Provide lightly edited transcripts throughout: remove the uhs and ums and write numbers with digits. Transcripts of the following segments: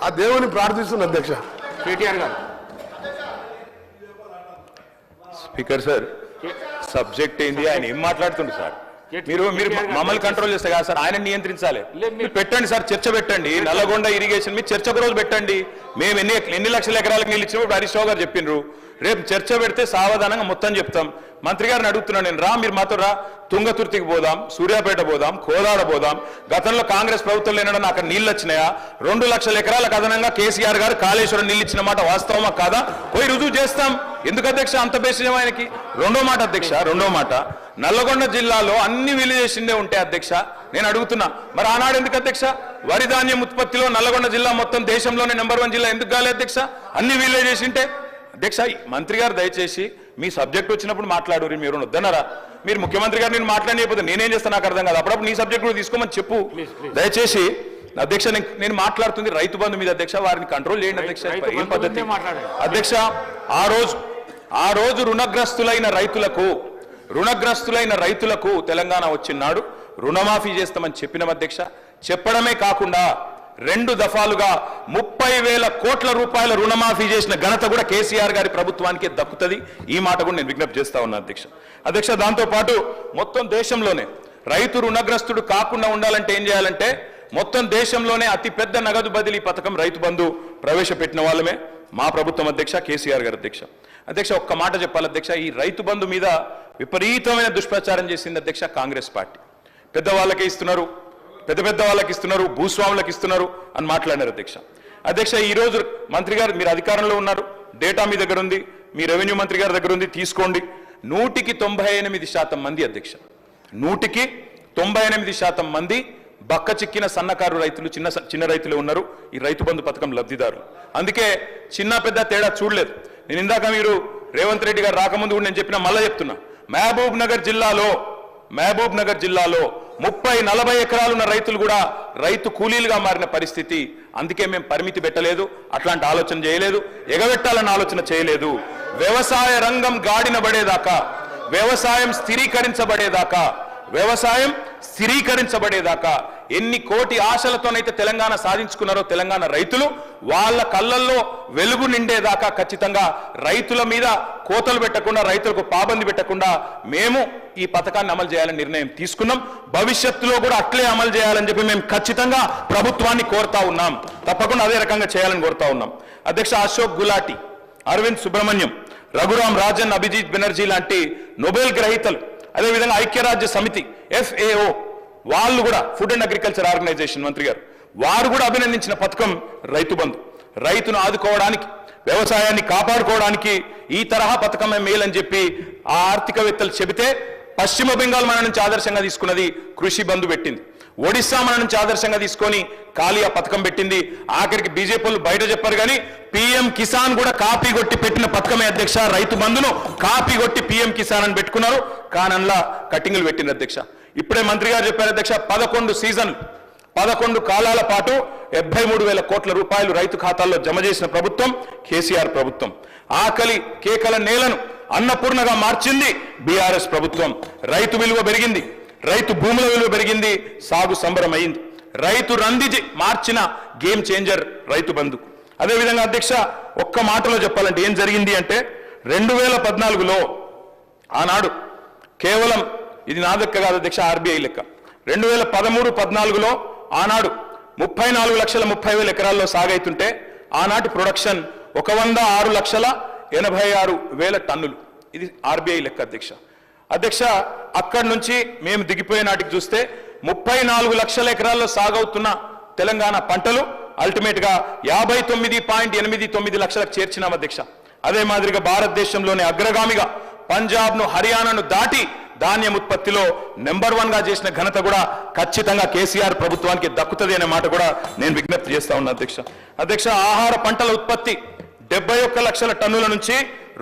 ఆ దేవుని ప్రార్థిస్తున్న అధ్యక్ష. కేటీఆర్ గారు. స్పీకర్ సార్, సబ్జెక్ట్ ఏంది, ఆయన ఏం మాట్లాడుతుండ్రు సార్? మీరు మమ్మల్ని కంట్రోల్ చేస్తే కాదు సార్, ఆయన నియంత్రించాలి. పెట్టండి సార్, చర్చ పెట్టండి. నల్లగొండ ఇరిగేషన్ మీ చర్చ ఒక రోజు పెట్టండి. మేము ఎన్ని లక్షల ఎకరాలకు నీళ్ళు ఇచ్చినప్పుడు హరీష్ రావు గారు చెప్పిండ్రు. రేపు చర్చ పెడితే సావధానంగా మొత్తం చెప్తాం. మంత్రి గారిని అడుగుతున్నాను నేను, మీరు మాతో తుంగతుర్తికి పోదాం, సూర్యాపేట పోదాం, కోదాడ పోదాం. గతంలో కాంగ్రెస్ ప్రభుత్వం లేనడం అక్కడ నీళ్ళు వచ్చినాయా? 2 లక్షల ఎకరాలకు అదనంగా కేసీఆర్ గారు కాళేశ్వరం నీళ్ళు ఇచ్చిన మాట వాస్తవమా కాదా? పోయి రుజువు చేస్తాం. ఎందుకు అధ్యక్ష అంత బేసిజం ఆయనకి? రెండో మాట అధ్యక్ష, రెండో మాట, నల్లగొండ జిల్లాలో అన్ని విలేజేషన్లే ఉంటాయి అధ్యక్ష. నేను అడుగుతున్నా, మరి ఆనాడు ఎందుకు అధ్యక్ష వరి ధాన్యం ఉత్పత్తిలో నల్లగొండ జిల్లా మొత్తం దేశంలోనే నెంబర్ 1 జిల్లా ఎందుకు కాలే అధ్యక్ష? అన్ని విలేజెస్ ఉంటే అధ్యక్ష. మంత్రి గారు దయచేసి మీ సబ్జెక్ట్ వచ్చినప్పుడు మాట్లాడు. మీరు వద్దన్నారా? మీరు ముఖ్యమంత్రి గారు నేను మాట్లాడలేకపోతే నేనేం చేస్తాను నాకు అర్థం కాదు. అప్పుడప్పుడు నీ సబ్జెక్ట్ కూడా తీసుకోమని చెప్పు దయచేసి. అధ్యక్ష నేను మాట్లాడుతుంది రైతు బంధు మీద అధ్యక్ష. వారిని కంట్రోల్ చేయండి అధ్యక్ష. ఏం పద్ధతి అధ్యక్ష? ఆ రోజు రుణగ్రస్తులైన రైతులకు తెలంగాణ వచ్చినాడు రుణమాఫీ చేస్తామని చెప్పిన అధ్యక్ష. చెప్పడమే కాకుండా 2 దఫాలుగా 30,000 కోట్ల రూపాయల రుణమాఫీ చేసిన ఘనత కూడా కేసీఆర్ గారి ప్రభుత్వానికి దక్కుతుంది. ఈ మాట కూడా నేను విజ్ఞప్తి చేస్తా ఉన్నా అధ్యక్ష. దాంతో పాటు మొత్తం దేశంలోనే రైతు రుణగ్రస్తుడు కాకుండా ఉండాలంటే ఏం చేయాలంటే, మొత్తం దేశంలోనే అతిపెద్ద నగదు బదిలీ పథకం రైతు బంధు ప్రవేశపెట్టిన వాళ్ళమే మా ప్రభుత్వం అధ్యక్ష, కేసీఆర్ గారు అధ్యక్ష. ఒక్క మాట చెప్పాలి అధ్యక్ష, ఈ రైతు బంధు మీద విపరీతమైన దుష్ప్రచారం చేసింది అధ్యక్ష కాంగ్రెస్ పార్టీ. పెద్ద వాళ్ళకి ఇస్తున్నారు, భూస్వాములకు ఇస్తున్నారు అని మాట్లాడారు అధ్యక్ష. ఈరోజు మంత్రి గారు మీరు అధికారంలో ఉన్నారు, డేటా మీ దగ్గర ఉంది, మీ రెవెన్యూ మంత్రి గారి దగ్గర ఉంది, తీసుకోండి. 198% మంది అధ్యక్ష, 198% మంది బక్క చిక్కిన సన్నకారు రైతులు, చిన్న రైతులు ఉన్నారు ఈ రైతు బంధు పథకం లబ్ధిదారులు. అందుకే చిన్న పెద్ద తేడా చూడలేదు. నేను ఇందాక మీరు రేవంత్ రెడ్డి గారు రాకముందు కూడా నేను చెప్పిన, మళ్ళీ చెప్తున్నా, మహబూబ్ నగర్ జిల్లాలో 30-40 ఎకరాలున్న రైతులు కూడా రైతు కూలీలుగా మారిన పరిస్థితి. అందుకే మేము పరిమితి పెట్టలేదు, అట్లాంటి ఆలోచన చేయలేదు, ఎగబెట్టాలన్న ఆలోచన చేయలేదు. వ్యవసాయ రంగం గాడిన పడేదాకా, వ్యవసాయం స్థిరీకరించబడేదాకా ఎన్ని కోటి ఆశలతోనైతే తెలంగాణ సాధించుకున్నారో తెలంగాణ రైతులు, వాళ్ళ కళ్ళల్లో వెలుగు నిండేదాకా ఖచ్చితంగా రైతుల మీద కోతలు పెట్టకుండా, రైతులకు పాబంది పెట్టకుండా మేము ఈ పథకాన్ని అమలు చేయాలని నిర్ణయం తీసుకున్నాం. భవిష్యత్తులో కూడా అట్లే అమలు చేయాలని చెప్పి మేము ఖచ్చితంగా ప్రభుత్వాన్ని కోరుతా ఉన్నాం. తప్పకుండా అదే రకంగా చేయాలని కోరుతా ఉన్నాం అధ్యక్ష. అశోక్ గులాటి, అరవింద్ సుబ్రహ్మణ్యం, రఘురామ్ రాజన్, అభిజిత్ బెనర్జీ లాంటి నోబెల్ గ్రహీతలు, అదేవిధంగా ఐక్యరాజ్య సమితి FAO వాళ్ళు కూడా, ఫుడ్ అండ్ అగ్రికల్చర్ ఆర్గనైజేషన్ మంత్రి గారు, వారు కూడా అభినందించిన పథకం రైతు బంధు. రైతును ఆదుకోవడానికి, వ్యవసాయాన్ని కాపాడుకోవడానికి ఈ తరహా పథకమే మేలని చెప్పి ఆ ఆర్థికవేత్తలు చెబితే, పశ్చిమ బెంగాల్ మన నుంచి ఆదర్శంగా తీసుకున్నది కృషి బంధు పెట్టింది. ఒడిశా మన నుంచి ఆదర్శంగా తీసుకొని కాలియా పథకం పెట్టింది. ఆఖరికి బీజేపీలు బయట చెప్పారు కానీ PM కిసాన్ కూడా కాపీ కొట్టి పెట్టిన పథకమే అధ్యక్ష. రైతు బంధును కాపీ కొట్టి PM కిసాన్ అని పెట్టుకున్నారు, కానల్లా కట్టింగులు పెట్టింది అధ్యక్ష. ఇప్పుడే మంత్రి గారు చెప్పారు అధ్యక్ష, 11 సీజన్లు 11 కాలాల పాటు 73,000 కోట్ల రూపాయలు రైతు ఖాతాల్లో జమ చేసిన ప్రభుత్వం కేసీఆర్ ప్రభుత్వం. ఆకలి కేకల నేలను అన్నపూర్ణగా మార్చింది BRS ప్రభుత్వం. రైతు విలువ పెరిగింది, రైతు భూముల విలువ పెరిగింది, సాగు సంబరమైంది. రైతు రంది మార్చిన గేమ్ చేంజర్ రైతు బంధు. అదేవిధంగా అధ్యక్ష, ఒక్క మాటలో చెప్పాలంటే ఏం జరిగింది అంటే, 2014లో ఆనాడు కేవలం, ఇది నా లెక్క కాదు అధ్యక్ష, RBI లెక్క, 2013-14లో ఆనాడు 34,30,000 ఎకరాల్లో సాగైతుంటే ఆనాటి ప్రొడక్షన్ 106,86,000 టన్నులు. ఇది RBI లెక్క అధ్యక్ష. అక్కడి నుంచి మేము దిగిపోయే నాటికి చూస్తే 34 లక్షల ఎకరాల్లో సాగవుతున్న తెలంగాణ పంటలు అల్టిమేట్ గా 59.89 లక్షలకు చేర్చినాం అధ్యక్ష. అదే మాదిరిగా భారతదేశంలోనే అగ్రగామిగా పంజాబ్ను, హర్యానాను దాటి ధాన్యం ఉత్పత్తిలో నెంబర్ 1గా చేసిన ఘనత కూడా ఖచ్చితంగా కేసీఆర్ ప్రభుత్వానికి దక్కుతుంది అనే మాట కూడా నేను విజ్ఞప్తి చేస్తా ఉన్నా అధ్యక్ష. ఆహార పంటల ఉత్పత్తి 71 లక్షల టన్నుల నుంచి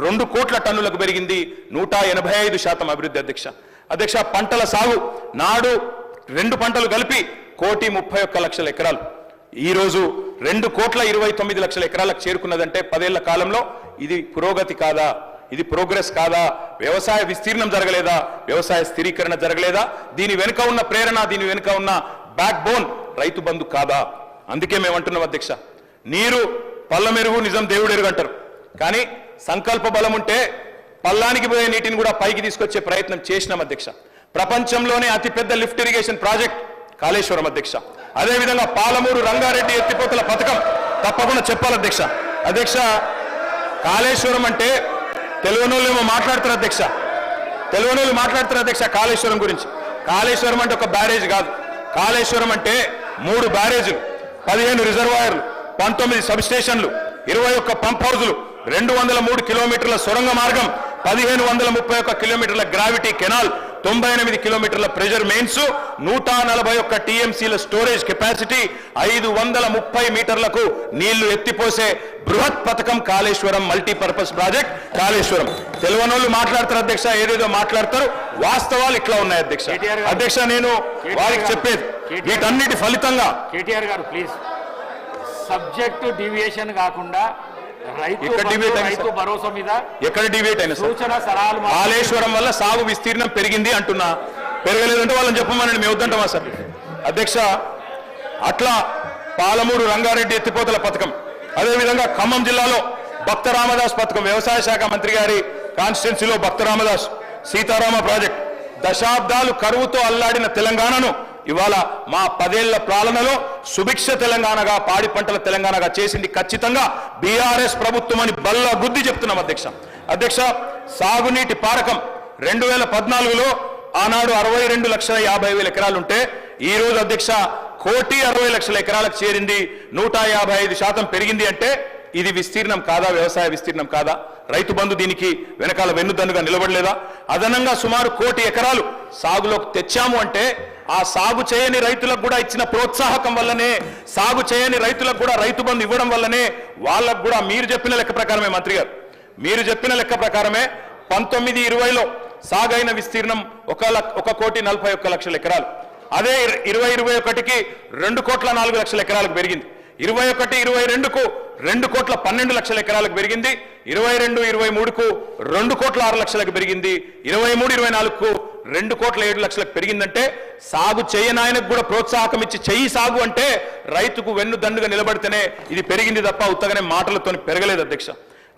2 కోట్ల టన్నులకు పెరిగింది, 185% అభివృద్ధి అధ్యక్ష. పంటల సాగు నాడు 2 పంటలు కలిపి 1,31,00,000 ఎకరాలు ఈ రోజు 2,29,00,000 ఎకరాలకు చేరుకున్నదంటే 10 ఏళ్ల కాలంలో ఇది పురోగతి కాదా? ఇది ప్రోగ్రెస్ కాదా? వ్యవసాయ విస్తీర్ణం జరగలేదా? వ్యవసాయ స్థిరీకరణ జరగలేదా? దీని వెనుక ఉన్న ప్రేరణ, దీని వెనుక ఉన్న బ్యాక్ బోన్ రైతు బంధు కాదా? అందుకే మేము అంటున్నాం అధ్యక్ష, నీరు పళ్ళ మెరుగు నిజం దేవుడు ఎరుగంటారు. కానీ సంకల్ప బలం ఉంటే పల్లానికి పోయే నీటిని కూడా పైకి తీసుకొచ్చే ప్రయత్నం చేసినాం అధ్యక్ష. ప్రపంచంలోనే అతిపెద్ద లిఫ్ట్ ఇరిగేషన్ ప్రాజెక్ట్ కాళేశ్వరం అధ్యక్ష. అదేవిధంగా పాలమూరు రంగారెడ్డి ఎత్తిపోతల పథకం తప్పకుండా చెప్పాలి అధ్యక్ష. అధ్యక్ష కాళేశ్వరం అంటే తెలియనోళ్ళు ఏమో మాట్లాడతారు అధ్యక్ష, తెలియనోళ్ళు మాట్లాడతారు అధ్యక్ష కాళేశ్వరం గురించి. కాళేశ్వరం అంటే ఒక బ్యారేజ్ కాదు. కాళేశ్వరం అంటే 3 బ్యారేజీలు, 15 రిజర్వాయర్లు, 19 సబ్ స్టేషన్లు, 21 పంప్ హౌజులు, 203 కిలోమీటర్ల సొరంగ మార్గం, 1531 కిలోమీటర్ల గ్రావిటీ కెనాల్, 98 కిలోమీటర్ల ప్రెజర్ మెయిన్స్, 141 టీఎంసీల స్టోరేజ్ కెపాసిటీ, 530 మీటర్లకు నీళ్లు ఎత్తిపోసే బృహత్ పథకం కాళేశ్వరం మల్టీపర్పస్ ప్రాజెక్ట్ కాళేశ్వరం. తెలియనోళ్ళు మాట్లాడతారు అధ్యక్ష, ఏదేదో మాట్లాడతారు, వాస్తవాలు ఇట్లా ఉన్నాయి అధ్యక్ష. అధ్యక్ష నేను వారికి చెప్పేది వీటన్నిటి ఫలితంగా కేటీఆర్ గారు ప్లీజ్ సబ్జెక్టు డివియేషన్ కాకుండా రైతు భరోసా మీద ఎక్కడ డిబేట్ అయినా సూచన సలహాలు కాళేశ్వరం వల్ల సాగు విస్తీర్ణం పెరిగింది అంటున్నా, పెరగలేదంటే వాళ్ళని చెప్పమని మేము వద్దంటామా సార్ అధ్యక్ష. అట్లా పాలమూరు రంగారెడ్డి ఎత్తిపోతల పథకం, అదేవిధంగా ఖమ్మం జిల్లాలో భక్త రామదాస్ పథకం, వ్యవసాయ శాఖ మంత్రి గారి కాన్స్టిట్యున్సీలో భక్త రామదాస్ సీతారామ ప్రాజెక్ట్, దశాబ్దాలు కరువుతో అల్లాడిన తెలంగాణను ఇవాళ మా 10 ఏళ్ల పాలనలో సుభిక్ష తెలంగాణగా, పాడి పంటల తెలంగాణగా చేసింది ఖచ్చితంగా బీఆర్ఎస్ ప్రభుత్వం అని బల్ల గుద్ది చెప్తున్నాం అధ్యక్ష. అధ్యక్ష సాగునీటి పారకం 2014లో ఆనాడు 62,50,000 ఎకరాలుంటే ఈ రోజు అధ్యక్ష 1,60,00,000 ఎకరాలకు చేరింది, 155% పెరిగింది. అంటే ఇది విస్తీర్ణం కాదా? వ్యవసాయ విస్తీర్ణం కాదా? రైతు బంధు దీనికి వెనకాల వెన్నుదన్నుగా నిలబడలేదా? అదనంగా సుమారు 1,00,00,000 ఎకరాలు సాగులోకి తెచ్చాము అంటే ఆ సాగు చేయని రైతులకు కూడా ఇచ్చిన ప్రోత్సాహకం వల్లనే, సాగు చేయని రైతులకు కూడా రైతు బంధు ఇవ్వడం వల్లనే వాళ్ళకు కూడా మీరు చెప్పిన లెక్క ప్రకారమే మంత్రి గారు, మీరు చెప్పిన లెక్క ప్రకారమే 19-20లో సాగైన విస్తీర్ణం 1,41,41,00,000 ఎకరాలు. అదే 2021కి 2,04,00,000 ఎకరాలకు పెరిగింది. 21-22కు 2,12,00,000 ఎకరాలకు పెరిగింది. 22-23కు 2,06,00,000 పెరిగింది. 23-24కు 2,07,00,000 పెరిగిందంటే సాగు చేయనాయనకు కూడా ప్రోత్సాహకం ఇచ్చి చెయ్యి సాగు అంటే రైతుకు వెన్ను దండుగా నిలబడితేనే ఇది పెరిగింది తప్ప ఉత్తగానే మాటలతో పెరగలేదు అధ్యక్ష.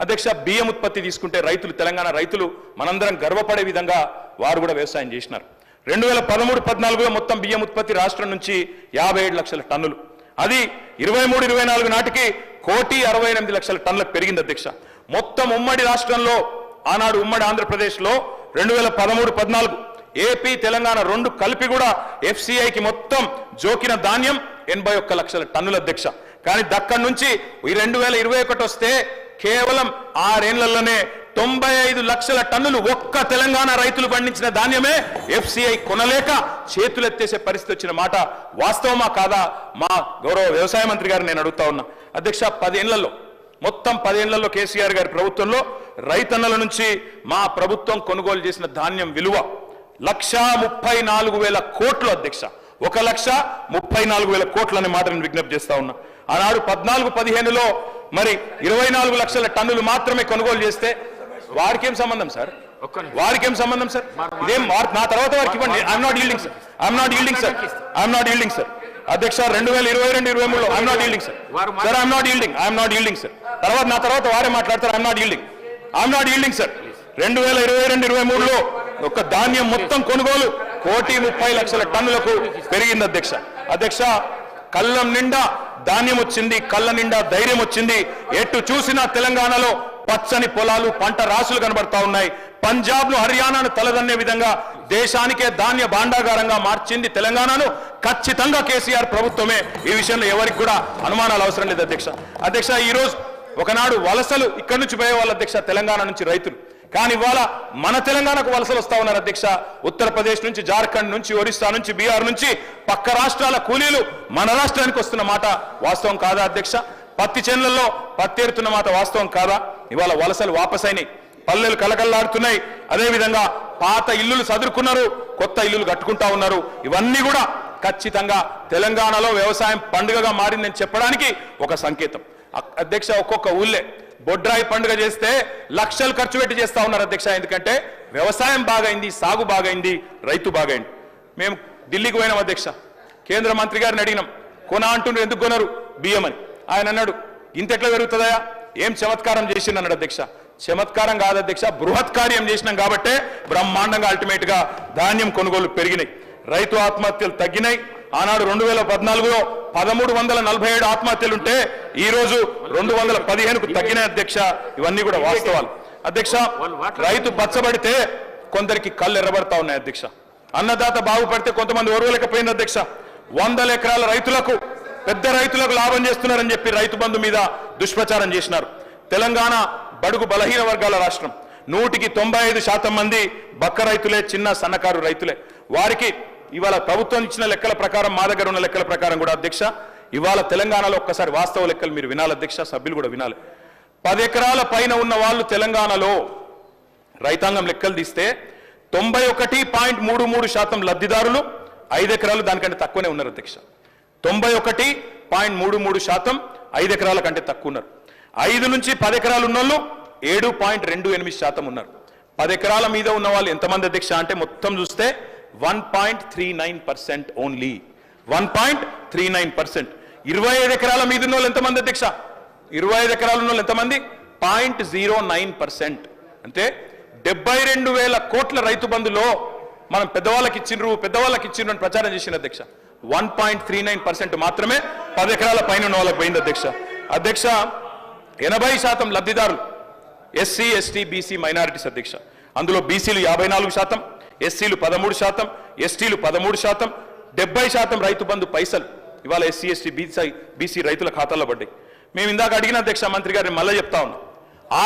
అధ్యక్ష బియ్యం ఉత్పత్తి తీసుకుంటే రైతులు, తెలంగాణ రైతులు మనందరం గర్వపడే విధంగా వారు కూడా వ్యవసాయం చేసినారు. 2013-14లో మొత్తం బియ్యం ఉత్పత్తి రాష్ట్రం నుంచి 57,00,000 టన్నులు, అది 23-24 నాటికి 1,68,00,000 టన్నులకు పెరిగింది అధ్యక్ష. మొత్తం ఉమ్మడి రాష్ట్రంలో ఆనాడు ఉమ్మడి ఆంధ్రప్రదేశ్లో 2013-14 ఏపీ తెలంగాణ 2 కలిపి కూడా ఎఫ్సిఐకి మొత్తం జోకిన ధాన్యం 81,00,000 టన్నుల అధ్యక్ష. కానీ దక్కడి నుంచి ఈ 2021 వస్తే కేవలం 6 ఏళ్లలోనే 95,00,000 టన్నులు ఒక్క తెలంగాణ రైతులు పండించిన ధాన్యమే ఎఫ్సిఐ కొనలేక చేతులెత్తేసే పరిస్థితి వచ్చిన మాట వాస్తవమా కాదా? మా గౌరవ వ్యవసాయ మంత్రి గారు నేను అడుగుతా ఉన్నా అధ్యక్ష. 10 ఏళ్లలో మొత్తం 10 ఏళ్లలో కేసీఆర్ గారి ప్రభుత్వంలో రైతన్నల నుంచి మా ప్రభుత్వం కొనుగోలు చేసిన ధాన్యం విలువ 1,34,000 కోట్లు అధ్యక్ష. 1,34,000 కోట్లు అనే మాట నేను విజ్ఞప్తి చేస్తా ఉన్నా. ఆనాడు 14-15లో మరి 24,00,000 టన్నులు మాత్రమే కొనుగోలు చేస్తే వారికేం సంబంధం సార్? వారికేం సంబంధం సార్? ఇదేం నా తర్వాత వారికి ఇవ్వండి. I'm not yielding sir, I'm not yielding sir, I'm not yielding sir అధ్యక్ష. 2022-23లో I'm not yielding sir, sir I'm not yielding, I'm not yielding sir. తర్వాత నా తర్వాత వారే మాట్లాడతారు. I'm not yielding, I'm not yielding sir. 2022-23లో ఒక ధాన్యం మొత్తం కొనుగోలు 1,30,00,000 టన్నులకు పెరిగింది అధ్యక్ష. అధ్యక్ష కళ్ళం నిండా ధాన్యం వచ్చింది, కళ్ళ నిండా ధైర్యం వచ్చింది. ఎటు చూసినా తెలంగాణలో పచ్చని పొలాలు, పంట రాసులు కనబడతా ఉన్నాయి. పంజాబ్ను, హర్యానాను తలదన్నే విధంగా దేశానికే ధాన్య భాండాగారంగా మార్చింది తెలంగాణను ఖచ్చితంగా కేసీఆర్ ప్రభుత్వమే. ఈ విషయంలో ఎవరికి కూడా అనుమానాలు అవసరం లేదు అధ్యక్ష. అధ్యక్ష ఈరోజు ఒకనాడు వలసలు ఇక్కడి నుంచి పోయేవాళ్ళు అధ్యక్ష, తెలంగాణ నుంచి రైతులు. కానీ ఇవాళ మన తెలంగాణకు వలసలు వస్తా ఉన్నారు అధ్యక్ష. ఉత్తరప్రదేశ్ నుంచి, జార్ఖండ్ నుంచి, ఒరిస్సా నుంచి, బీహార్ నుంచి పక్క రాష్ట్రాల కూలీలు మన రాష్ట్రానికి వస్తున్న మాట వాస్తవం కాదా అధ్యక్ష? పత్తి చేనులలో పత్తేరుతున్న మాట వాస్తవం కాదా? ఇవాళ వలసలు వాపసైనాయి, పల్లెలు కలకల్లాడుతున్నాయి. అదేవిధంగా పాత ఇల్లులు సదురుకున్నారు, కొత్త ఇల్లులు కట్టుకుంటా ఉన్నారు. ఇవన్నీ కూడా ఖచ్చితంగా తెలంగాణలో వ్యవసాయం పండుగగా మారిందని చెప్పడానికి ఒక సంకేతం అధ్యక్ష. ఒక్కొక్క ఊళ్ళే బొడ్రాయి పండుగ చేస్తే లక్షలు ఖర్చు పెట్టి చేస్తా ఉన్నారు అధ్యక్ష. ఎందుకంటే వ్యవసాయం బాగైంది, సాగు బాగైంది, రైతు బాగైంది. మేము ఢిల్లీకి పోయినాం అధ్యక్ష. కేంద్ర మంత్రి గారిని అడిగినాం, కొన అంటుండ్రు, ఎందుకు కొనరు బియ్యం అని. ఆయన అన్నాడు ఇంతెట్లా పెరుగుతుందా, ఏం చమత్కారం చేసిండు అన్నాడు అధ్యక్ష. చమత్కారం కాదు అధ్యక్ష, బృహత్కార్యం చేసినాం కాబట్టే బ్రహ్మాండంగా అల్టిమేట్ గా ధాన్యం కొనుగోలు పెరిగినాయి, రైతు ఆత్మహత్యలు తగ్గినాయి. ఆనాడు 2014లో 1347 ఆత్మహత్యలు ఉంటే ఈ రోజు 215కు తగ్గినాయి అధ్యక్ష. ఇవన్నీ కూడా వాస్తవాలు అధ్యక్ష. రైతు పచ్చబడితే కొందరికి కళ్ళు ఎర్రబడతా ఉన్నాయి అధ్యక్ష. అన్నదాత బాగుపడితే కొంతమంది ఓర్వలేకపోయింది అధ్యక్ష. 100 ఎకరాల రైతులకు, పెద్ద రైతులకు లాభం చేస్తున్నారని చెప్పి రైతు బంధు మీద దుష్ప్రచారం చేసినారు. తెలంగాణ బడుగు బలహీన వర్గాల రాష్ట్రం. 100కి 95% మంది బక్క రైతులే, చిన్న సన్నకారు రైతులే. వారికి ఇవాళ ప్రభుత్వం ఇచ్చిన లెక్కల ప్రకారం, మా దగ్గర ఉన్న లెక్కల ప్రకారం కూడా అధ్యక్ష, ఇవాళ తెలంగాణలో ఒక్కసారి వాస్తవ లెక్కలు మీరు వినాలి అధ్యక్ష, సభ్యులు కూడా వినాలి. 10 ఎకరాల పైన ఉన్న వాళ్ళు తెలంగాణలో రైతాంగం లెక్కలు తీస్తే 91.33% లబ్ధిదారులు 5 ఎకరాలు దానికంటే తక్కువనే ఉన్నారు అధ్యక్ష. 91.33% 5 ఎకరాల కంటే తక్కువ ఉన్నారు. 5 నుంచి 10 ఎకరాలు ఉన్న వాళ్ళు 7.28% ఉన్నారు. 10 ఎకరాల మీద ఉన్న వాళ్ళు ఎంతమంది అధ్యక్ష అంటే మొత్తం చూస్తే 1.39% ఓన్లీ, 1.39%. 25 ఎకరాల మీద ఉన్న వాళ్ళు ఎంతమంది అధ్యక్ష? 25 ఎకరాలు ఉన్న వాళ్ళు ఎంతమంది? 0.09%. అంటే 72,000 కోట్ల రైతు బంధులో మనం పెద్దవాళ్ళకి ఇచ్చిండ్రు అని ప్రచారం చేసిన అధ్యక్ష. 1.39% మాత్రమే 10 ఎకరాల పైన ఉన్న వాళ్ళకి పోయింది అధ్యక్ష. అధ్యక్ష 80% లబ్ధిదారులు ఎస్సీ, ఎస్టీ, బీసీ, మైనారిటీస్ అధ్యక్ష. అందులో బీసీలు 54%, ఎస్సీలు 13%, ఎస్టీలు 13%, 70% రైతు బంధు పైసలు ఇవాళ ఎస్సీ, ఎస్టీ, బీసీ రైతుల ఖాతాల్లో పడ్డాయి. మేము ఇందాక అడిగిన అధ్యక్ష మంత్రి గారిని మళ్ళీ చెప్తా ఉన్నాం.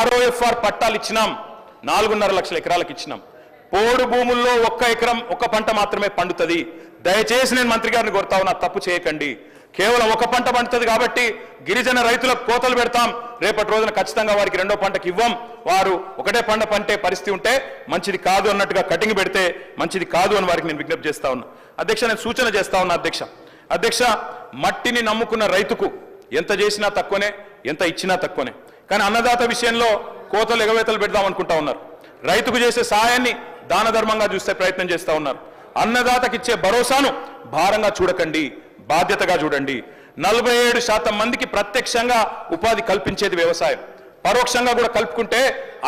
ROFR పట్టాలు ఇచ్చినాం, 4.5 లక్షల ఎకరాలకు ఇచ్చినాం. పోడు భూముల్లో 1 ఎకరం 1 పంట మాత్రమే పండుతుంది. దయచేసి నేను మంత్రి గారిని కోరుతా ఉన్నా, తప్పు చేయకండి. కేవలం 1 పంట పండుతుంది కాబట్టి గిరిజన రైతులకు కోతలు పెడతాం, రేపటి రోజున ఖచ్చితంగా వారికి 2వ పంటకి ఇవ్వం, వారు 1 పంట పంటే పరిస్థితి ఉంటే మంచిది కాదు అన్నట్టుగా కటింగ్ పెడితే మంచిది కాదు అని వారికి నేను విజ్ఞప్తి చేస్తా ఉన్నా అధ్యక్ష. నేను సూచన చేస్తా ఉన్నా అధ్యక్ష, మట్టిని నమ్ముకున్న రైతుకు ఎంత చేసినా తక్కువనే, ఎంత ఇచ్చినా తక్కువనే. కానీ అన్నదాత విషయంలో కోతలు ఎగవేతలు పెడదాం అనుకుంటా ఉన్నారు. రైతుకు చేసే సహాయాన్ని దాన ధర్మంగా చూస్తే ప్రయత్నం చేస్తా ఉన్నారు. అన్నదాతకి ఇచ్చే భరోసాను భారంగా చూడకండి, బాధ్యతగా చూడండి. 47% మందికి ప్రత్యక్షంగా ఉపాధి కల్పించేది వ్యవసాయం. పరోక్షంగా కూడా కలుపుకుంటే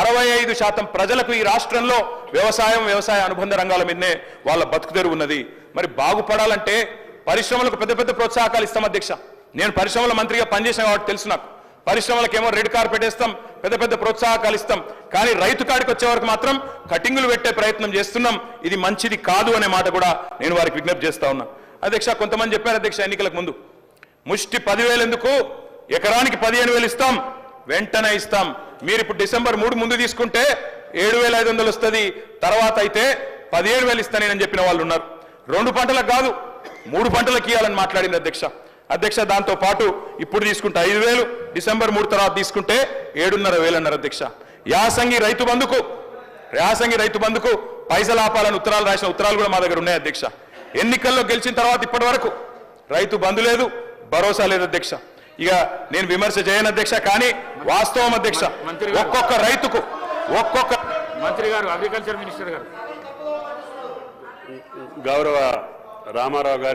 65% ప్రజలకు ఈ రాష్ట్రంలో వ్యవసాయ అనుబంధ రంగాల మీదనే వాళ్ళ బతుకుదెరువు ఉన్నది. మరి బాగుపడాలంటే పరిశ్రమలకు పెద్ద పెద్ద ప్రోత్సాహకాలు ఇస్తాం అధ్యక్ష. నేను పరిశ్రమల మంత్రిగా పనిచేసిన కాబట్టి తెలుసు నాకు. పరిశ్రమలకేమో రెడ్ కార్పెట్ ఇస్తాం, పెద్ద పెద్ద ప్రోత్సాహకాలు ఇస్తాం. కానీ రైతు కాడికి వచ్చే వరకు మాత్రం కటింగులు పెట్టే ప్రయత్నం చేస్తున్నాం. ఇది మంచిది కాదు అనే మాట కూడా నేను వారికి విజ్ఞప్తి చేస్తా ఉన్నా అధ్యక్ష. కొంతమంది చెప్పారు అధ్యక్ష ఎన్నికలకు ముందు, ముష్టి 10,000 ఎందుకు, ఎకరానికి 15,000 ఇస్తాం, వెంటనే ఇస్తాం. మీరు ఇప్పుడు December 3 ముందు తీసుకుంటే 7,500 వస్తుంది, తర్వాత అయితే 17,000 ఇస్తానని చెప్పిన వాళ్ళు ఉన్నారు. 2 పంటలకు కాదు 3 పంటలకు ఇవ్వాలని మాట్లాడింది అధ్యక్ష. దాంతో పాటు ఇప్పుడు తీసుకుంటే 5,000, December 3 తర్వాత తీసుకుంటే 7,500 అన్నారు అధ్యక్ష. యాసంగి రైతు బంధుకు పైసలు ఆపాలని ఉత్తరాలు రాసిన ఉత్తరాలు కూడా మా దగ్గర ఉన్నాయి అధ్యక్ష. ఎన్నికల్లో గెలిచిన తర్వాత ఇప్పటి వరకు రైతు బంధు లేదు, భరోసా లేదు అధ్యక్ష. ఇక నేను విమర్శ చేయను అధ్యక్ష, కానీ వాస్తవం అధ్యక్ష, ఒక్కొక్క రైతుకు మంత్రి గారు, అగ్రికల్చర్ మినిస్టర్ గారు, గౌరవ రామారావు గారికి